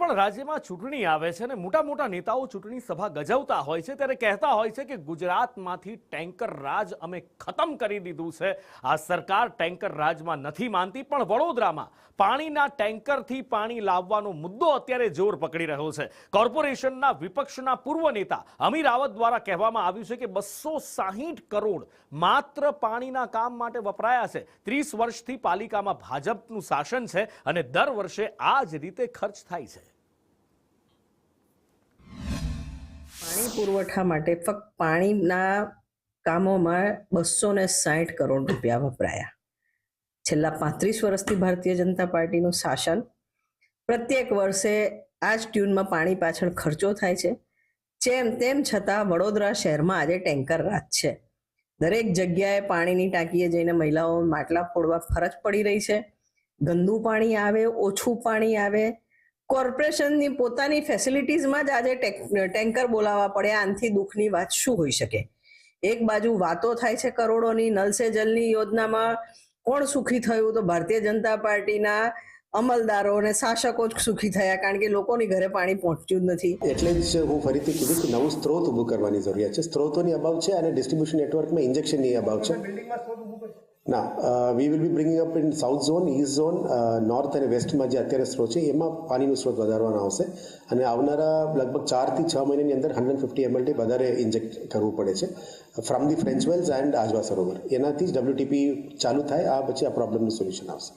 પણ રાજ્યમાં ચૂંટણી આવે છે અને મોટા મોટા નેતાઓ ચૂંટણી સભા ગજવતા હોય છે ત્યારે કહેતા હોય છે કે ગુજરાતમાંથી ટેન્કર રાજ અમે ખતમ કરી દીધું છે। આ સરકાર ટેન્કર રાજમાં નથી માનતી, પણ વડોદરામાં પાણીના ટેન્કરથી પાણી લાવવાનો મુદ્દો અત્યારે જોર પકડી રહ્યો છે। કોર્પોરેશનના વિપક્ષના પૂર્વ નેતા અમીર રાવત દ્વારા કહેવામાં આવ્યું છે કે 260 કરોડ માત્ર પાણીના કામ માટે વપરાયા છે। 30 વર્ષથી પાલિકામાં ભાજપનું શાસન છે અને દર વર્ષે આ જ રીતે ખર્ચ થાય છે। પાણી પુરવઠા માટે ફક્ત પાણીના કામોમાં 260 કરોડ રૂપિયા વપરાયા। છેલ્લા 35 વર્ષથી ભારતીય જનતા પાર્ટીનું શાસન, પ્રત્યેક વર્ષે આ જ ટ્યુનમાં પાણી પાછળ ખર્ચો થાય છે। તેમ છતાં વડોદરા શહેરમાં આજે ટેન્કર રાજ છે। દરેક જગ્યાએ પાણીની ટાંકીએ જઈને મહિલાઓ માટલા ફોડવા ફરજ પડી રહી છે। ગંદુ પાણી આવે, ઓછું પાણી આવે, કોર્પોરેશનની પોતાની ફેસિલિટીઝમાં જ આજે ટેન્કર બોલાવવા પડે। આનાથી દુઃખની વાત શું હોઈ શકે? એક બાજુ વાતો થાય છે કરોડોની, નલ સે જલની યોજનામાં કોણ સુખી થયું? તો ભારતીય જનતા પાર્ટીના અમલદારો અને શાસકો જ સુખી થયા, કારણ કે લોકોની ઘરે પાણી પહોંચ્યું જ નથી। એટલે જ હું ફરીથી કીધું કે નવું સ્ત્રોત ઊભું કરવાની જરૂરિયાત છે। સ્ત્રોતોની અભાવ છે અને ડિસ્ટ્રીબ્યુશન નેટવર્કમાં ઇન્જેક્શનની અભાવ છે। ના, we will be bringing up in south zone, East zone, north અને વેસ્ટમાં જે અત્યારે સ્ત્રોત છે એમાં પાણીનું સ્ત્રોત વધારવાનો આવશે અને આવનારા લગભગ 4 થી 6 મહિનાની અંદર 150 ml વધારે ઇન્જેક્ટ કરવું પડે છે from the French wells and Ajwa સરોવર। એનાથી જ WTP ચાલુ થાય, આ પછી આ પ્રોબ્લેમનું સોલ્યુશન આવશે।